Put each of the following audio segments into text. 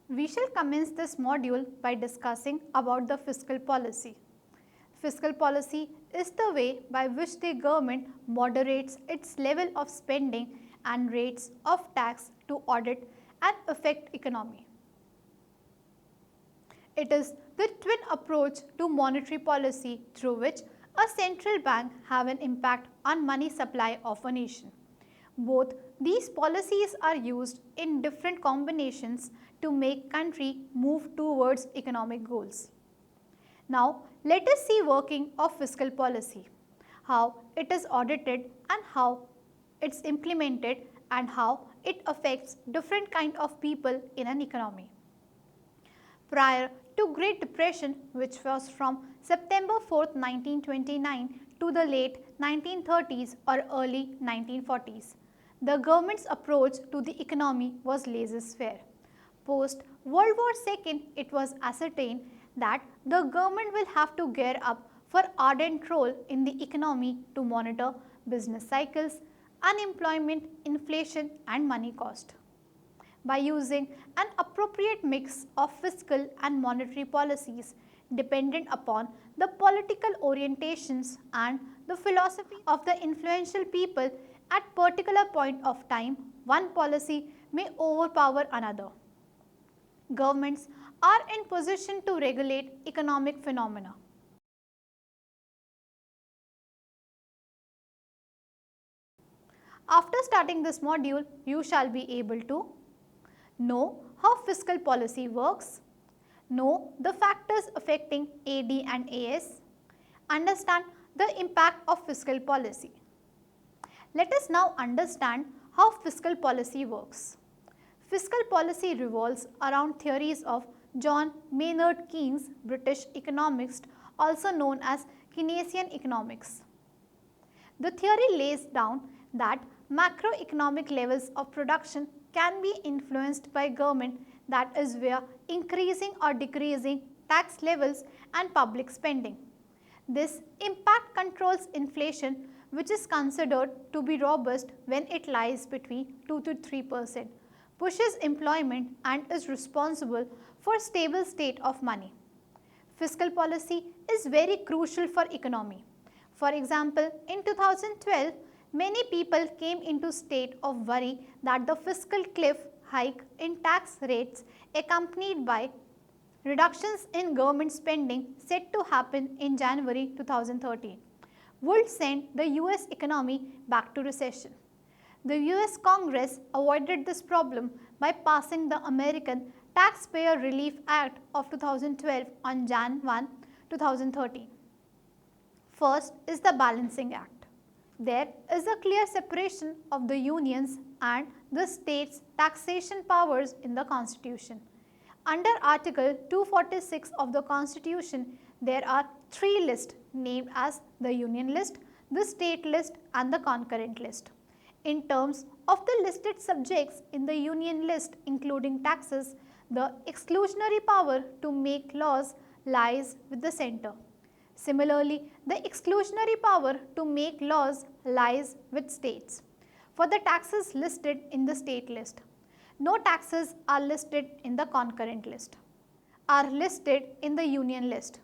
We shall commence this module by discussing about the fiscal policy. Fiscal policy is the way by which the government moderates its level of spending and rates of tax to audit and affect economy. It is the twin approach to monetary policy through which a central bank have an impact on money supply of a nation. Both these policies are used in different combinations to make country move towards economic goals. Now, let us see working of fiscal policy, how it is audited and how it is implemented and how it affects different kind of people in an economy. Prior to Great Depression, which was from September 4, 1929 to the late 1930s or early 1940s, the government's approach to the economy was laissez-faire. Post World War II, it was ascertained that the government will have to gear up for ardent role in the economy to monitor business cycles, unemployment, inflation and money cost. By using an appropriate mix of fiscal and monetary policies dependent upon the political orientations and the philosophy of the influential people at particular point of time, one policy may overpower another. Governments are in position to regulate economic phenomena. After starting this module, you shall be able to know how fiscal policy works, know the factors affecting AD and AS, understand the impact of fiscal policy. Let us now understand how fiscal policy works. Fiscal policy revolves around theories of John Maynard Keynes, British economist, also known as Keynesian economics. The theory lays down that macroeconomic levels of production can be influenced by government, that is via increasing or decreasing tax levels and public spending. This impact controls inflation, which is considered to be robust when it lies between 2 to 3%, pushes employment and is responsible for stable state of money. Fiscal policy is very crucial for economy. For example, in 2012, many people came into state of worry that the fiscal cliff hike in tax rates accompanied by reductions in government spending set to happen in January 2013 would send the US economy back to recession. The US Congress avoided this problem by passing the American Taxpayer Relief Act of 2012 on Jan 1, 2013. First is the Balancing Act. There is a clear separation of the unions and the states' taxation powers in the Constitution. Under Article 246 of the Constitution, there are three lists named as the Union List, the State List and the Concurrent List. In terms of the listed subjects in the Union List including taxes, the exclusionary power to make laws lies with the center. Similarly, the exclusionary power to make laws lies with states. For the taxes listed in the state list, no taxes are listed in the concurrent list, are listed in the union list.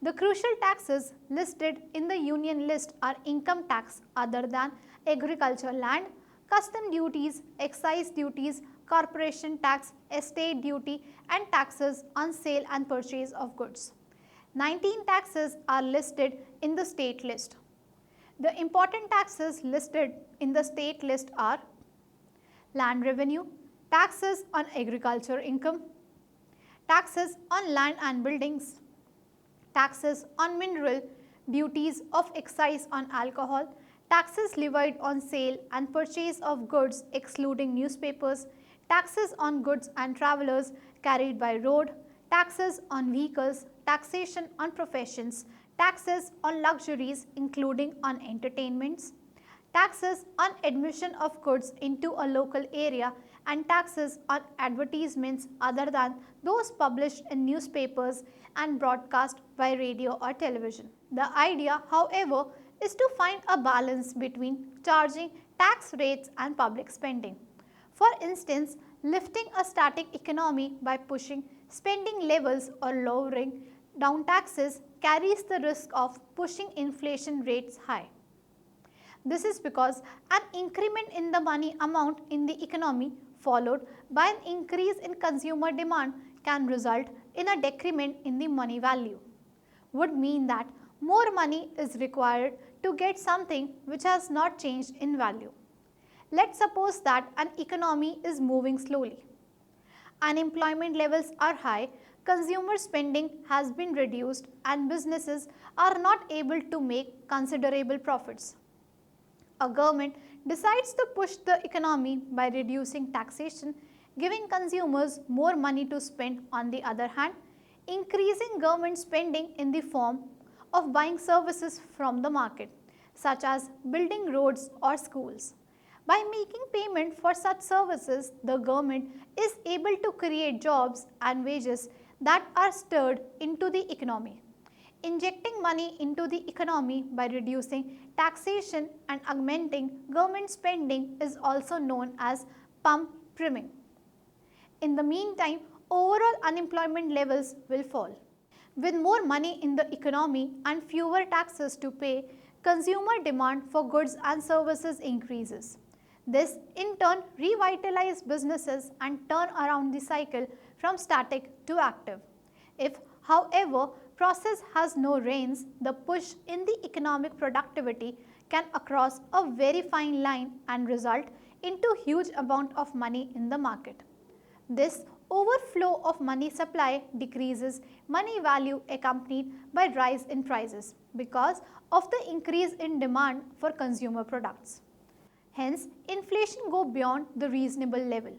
The crucial taxes listed in the union list are income tax other than agricultural land, custom duties, excise duties, corporation tax, estate duty and taxes on sale and purchase of goods. 19 taxes are listed in the state list. The important taxes listed in the state list are land revenue, taxes on agriculture income, taxes on land and buildings, taxes on mineral, duties of excise on alcohol, taxes levied on sale and purchase of goods excluding newspapers, taxes on goods and travelers carried by road, taxes on vehicles, taxation on professions, taxes on luxuries including on entertainments, taxes on admission of goods into a local area and taxes on advertisements other than those published in newspapers and broadcast by radio or television. The idea, however, is to find a balance between charging tax rates and public spending. For instance, Lifting a static economy by pushing spending levels or lowering down taxes carries the risk of pushing inflation rates high. This is because an increment in the money amount in the economy followed by an increase in consumer demand can result in a decrement in the money value. Would mean that more money is required to get something which has not changed in value. Let's suppose that an economy is moving slowly. Unemployment levels are high, consumer spending has been reduced, and businesses are not able to make considerable profits. A government decides to push the economy by reducing taxation, giving consumers more money to spend. On the other hand, increasing government spending in the form of buying services from the market, such as building roads or schools. By making payment for such services, the government is able to create jobs and wages that are stirred into the economy. Injecting money into the economy by reducing taxation and augmenting government spending is also known as pump priming. In the meantime, overall unemployment levels will fall. With more money in the economy and fewer taxes to pay, consumer demand for goods and services increases. This in turn revitalizes businesses and turn around the cycle from static to active. If, however, process has no reins, the push in the economic productivity can cross a very fine line and result into huge amount of money in the market. This overflow of money supply decreases money value accompanied by rise in prices because of the increase in demand for consumer products. Hence, inflation go beyond the reasonable level.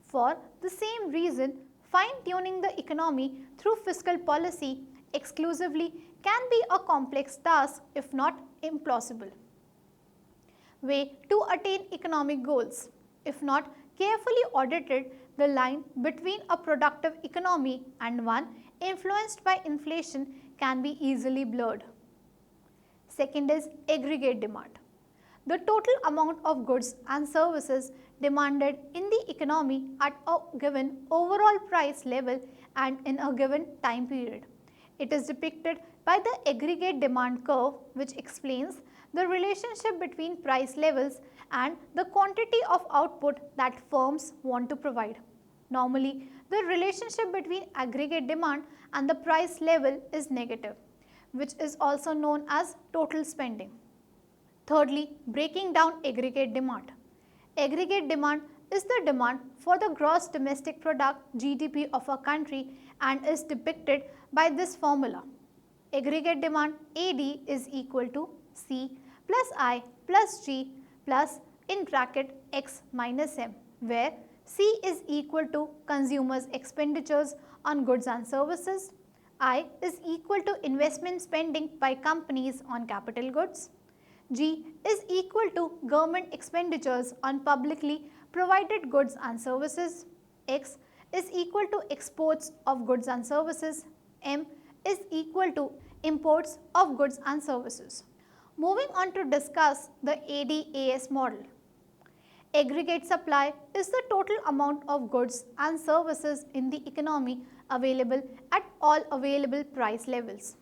For the same reason, fine-tuning the economy through fiscal policy exclusively can be a complex task if not impossible. Way to attain economic goals. If not carefully audited, the line between a productive economy and one influenced by inflation can be easily blurred. Second is aggregate demand. The total amount of goods and services demanded in the economy at a given overall price level and in a given time period. It is depicted by the aggregate demand curve, which explains the relationship between price levels and the quantity of output that firms want to provide. Normally, the relationship between aggregate demand and the price level is negative, which is also known as total spending. Thirdly, breaking down aggregate demand. Aggregate demand is the demand for the gross domestic product GDP of a country and is depicted by this formula. Aggregate demand AD is equal to C plus I plus G plus in bracket X minus M, where C is equal to consumers' expenditures on goods and services, I is equal to investment spending by companies on capital goods, G is equal to government expenditures on publicly provided goods and services, X is equal to exports of goods and services, M is equal to imports of goods and services. Moving on to discuss the ADAS model. Aggregate supply is the total amount of goods and services in the economy available at all available price levels.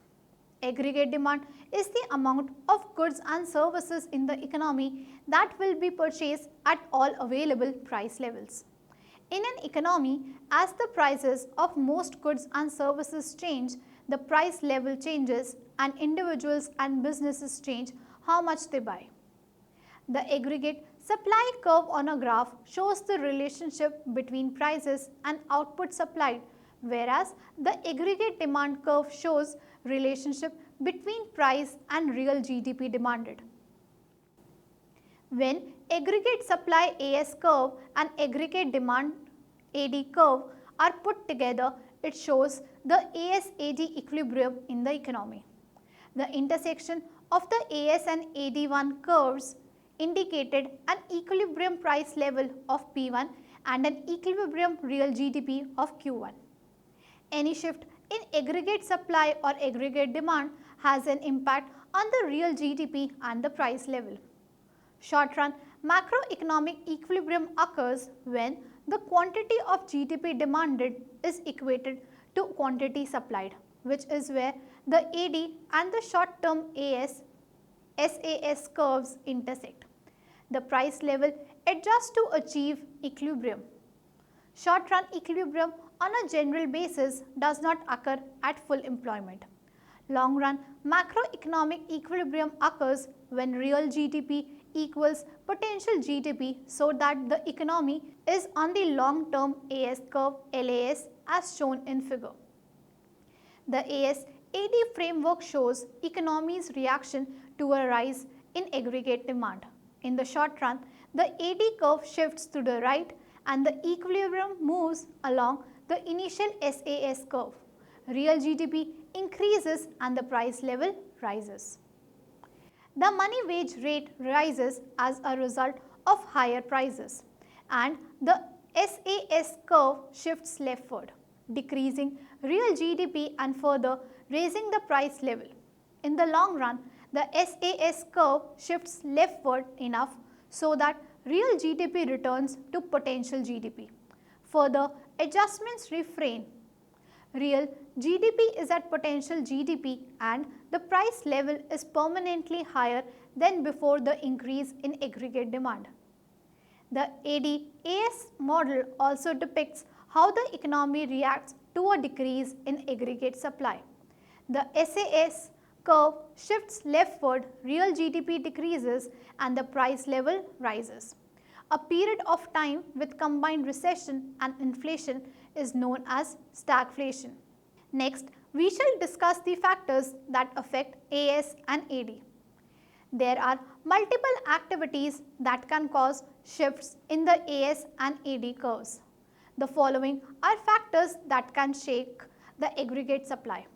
Aggregate demand is the amount of goods and services in the economy that will be purchased at all available price levels. In an economy, as the prices of most goods and services change, the price level changes and individuals and businesses change how much they buy. The aggregate supply curve on a graph shows the relationship between prices and output supplied, whereas the aggregate demand curve shows relationship between price and real GDP demanded. When aggregate supply AS curve and aggregate demand AD curve are put together, it shows the AS-AD equilibrium in the economy. The intersection of the AS and AD1 curves indicated an equilibrium price level of P1 and an equilibrium real GDP of Q1. Any shift in aggregate supply or aggregate demand has an impact on the real GDP and the price level. Short run macroeconomic equilibrium occurs when the quantity of GDP demanded is equated to quantity supplied, which is where the AD and the short-term SAS curves intersect. The price level adjusts to achieve equilibrium. Short-run equilibrium on a general basis does not occur at full employment. Long-run macroeconomic equilibrium occurs when real GDP equals potential GDP, so that the economy is on the long-term AS curve LAS as shown in figure. The AS-AD framework shows economy's reaction to a rise in aggregate demand. In the short run, the AD curve shifts to the right and the equilibrium moves along the initial SAS curve. Real GDP increases and the price level rises. The money wage rate rises as a result of higher prices, and the SAS curve shifts leftward, decreasing real GDP and further raising the price level. In the long run, the SAS curve shifts leftward enough so that real GDP returns to potential GDP. Further adjustments refrain. Real GDP is at potential GDP and the price level is permanently higher than before the increase in aggregate demand. The AD-AS model also depicts how the economy reacts to a decrease in aggregate supply. The SAS curve shifts leftward, real GDP decreases and the price level rises. A period of time with combined recession and inflation is known as stagflation. Next, we shall discuss the factors that affect AS and AD. There are multiple activities that can cause shifts in the AS and AD curves. The following are factors that can shake the aggregate supply.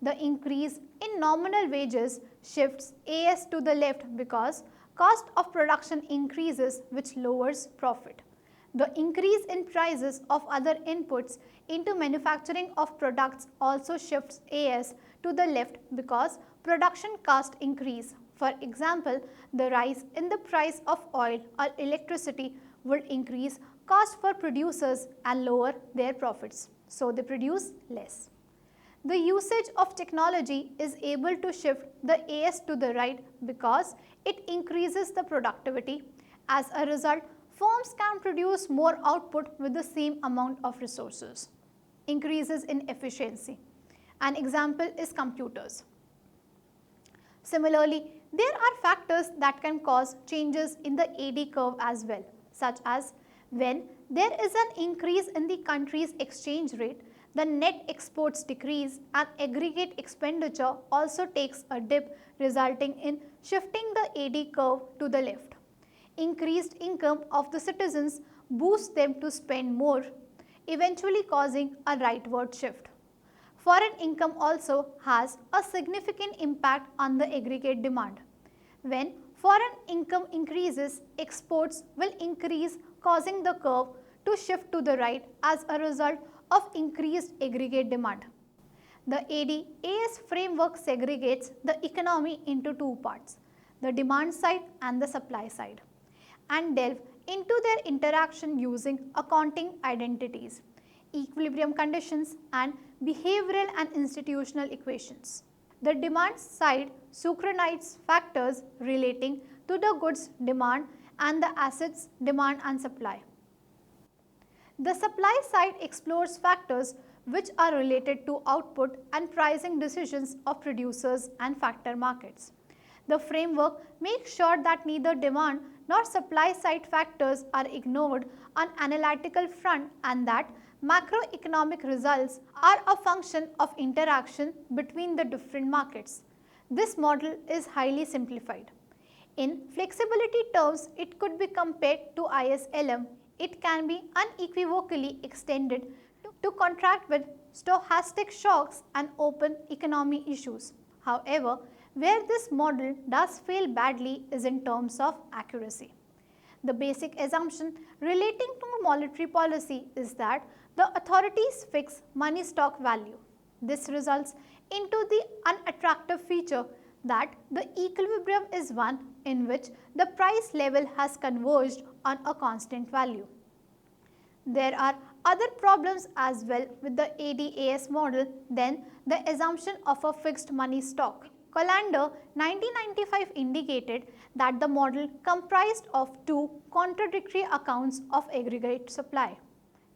The increase in nominal wages shifts AS to the left because cost of production increases, which lowers profit. The increase in prices of other inputs into manufacturing of products also shifts AS to the left because production cost increase. For example, the rise in the price of oil or electricity would increase cost for producers and lower their profits, so they produce less. The usage of technology is able to shift the AS to the right because it increases the productivity. As a result, firms can produce more output with the same amount of resources. Increases in efficiency. An example is computers. Similarly, there are factors that can cause changes in the AD curve as well, such as when there is an increase in the country's exchange rate, the net exports decrease and aggregate expenditure also takes a dip, resulting in shifting the AD curve to the left. Increased income of the citizens boosts them to spend more, eventually causing a rightward shift. Foreign income also has a significant impact on the aggregate demand. When foreign income increases, exports will increase, causing the curve to shift to the right as a result of increased aggregate demand. The AD-AS framework segregates the economy into two parts, the demand side and the supply side, and delve into their interaction using accounting identities, equilibrium conditions, and behavioral and institutional equations. The demand side synchronizes factors relating to the goods demand and the assets demand and supply. The supply side explores factors which are related to output and pricing decisions of producers and factor markets. The framework makes sure that neither demand nor supply side factors are ignored on analytical front and that macroeconomic results are a function of interaction between the different markets. This model is highly simplified. In flexibility terms, it could be compared to ISLM. It can be unequivocally extended to contract with stochastic shocks and open economy issues. However, where this model does fail badly is in terms of accuracy. The basic assumption relating to monetary policy is that the authorities fix money stock value. This results into the unattractive feature that the equilibrium is one in which the price level has converged on a constant value. There are other problems as well with the ADAS model than the assumption of a fixed money stock. Colander 1995 indicated that the model comprised of two contradictory accounts of aggregate supply.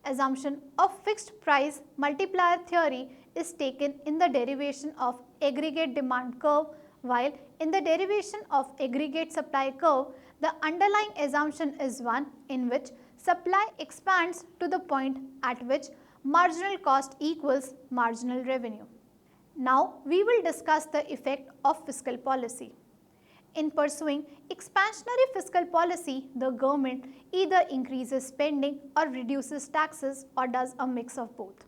Assumption of fixed price multiplier theory is taken in the derivation of aggregate demand curve, while in the derivation of aggregate supply curve, the underlying assumption is one in which supply expands to the point at which marginal cost equals marginal revenue. Now, we will discuss the effect of fiscal policy. In pursuing expansionary fiscal policy, the government either increases spending or reduces taxes or does a mix of both.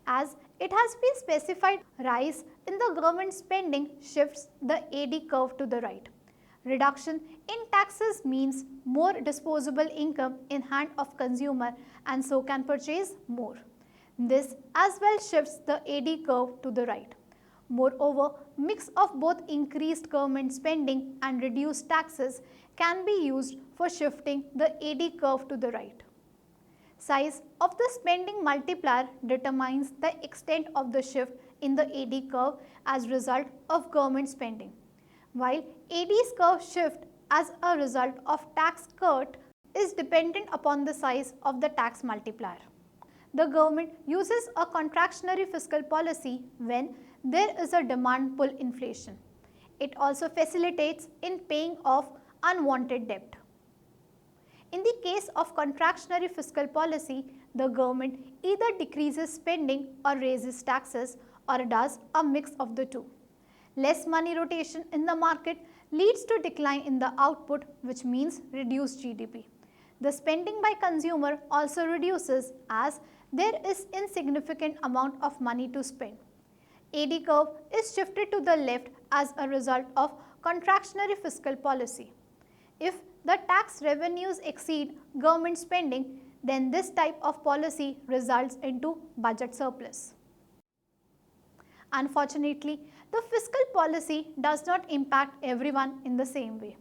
As it has been specified, rise in the government spending shifts the AD curve to the right. Reduction in taxes means more disposable income in hand of consumer and so can purchase more. This as well shifts the AD curve to the right. Moreover, mix of both increased government spending and reduced taxes can be used for shifting the AD curve to the right. Size of the spending multiplier determines the extent of the shift in the AD curve as result of government spending. While AD's curve shift as a result of tax cut is dependent upon the size of the tax multiplier. The government uses a contractionary fiscal policy when there is a demand pull inflation. It also facilitates in paying off unwanted debt. In the case of contractionary fiscal policy, the government either decreases spending or raises taxes or does a mix of the two. Less money rotation in the market leads to decline in the output, which means reduced GDP. The spending by consumer also reduces as there is insignificant amount of money to spend. AD curve is shifted to the left as a result of contractionary fiscal policy. If the tax revenues exceed government spending, then this type of policy results into budget surplus. Unfortunately, the fiscal policy does not impact everyone in the same way.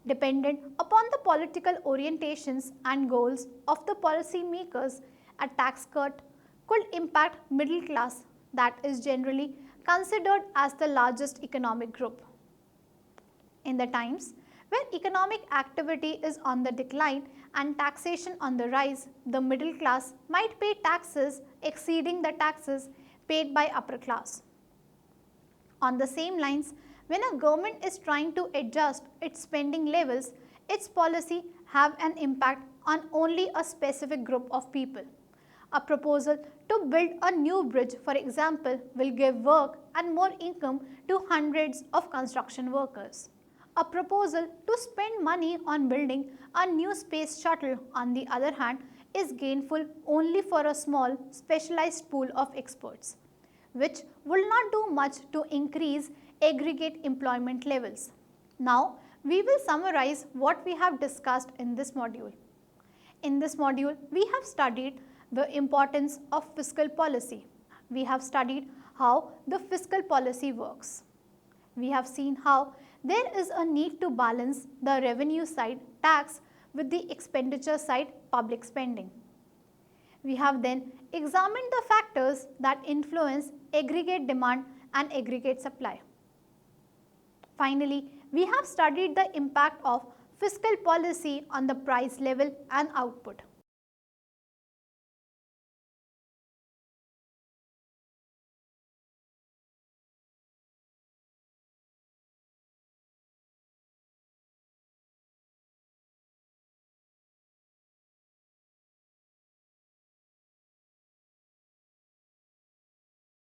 Dependent upon the political orientations and goals of the policy makers, a tax cut could impact middle class that is generally considered as the largest economic group. In the times when economic activity is on the decline and taxation on the rise, the middle class might pay taxes exceeding the taxes paid by upper class. On the same lines, when a government is trying to adjust its spending levels, its policy have an impact on only a specific group of people. A proposal to build a new bridge, for example, will give work and more income to hundreds of construction workers. A proposal to spend money on building a new space shuttle, on the other hand, is gainful only for a small specialized pool of experts, which will not do much to increase aggregate employment levels. Now, we will summarize what we have discussed in this module. In this module, we have studied the importance of fiscal policy. We have studied how the fiscal policy works. We have seen how there is a need to balance the revenue side tax with the expenditure side public spending. We have then examined the factors that influence aggregate demand and aggregate supply. Finally, we have studied the impact of fiscal policy on the price level and output.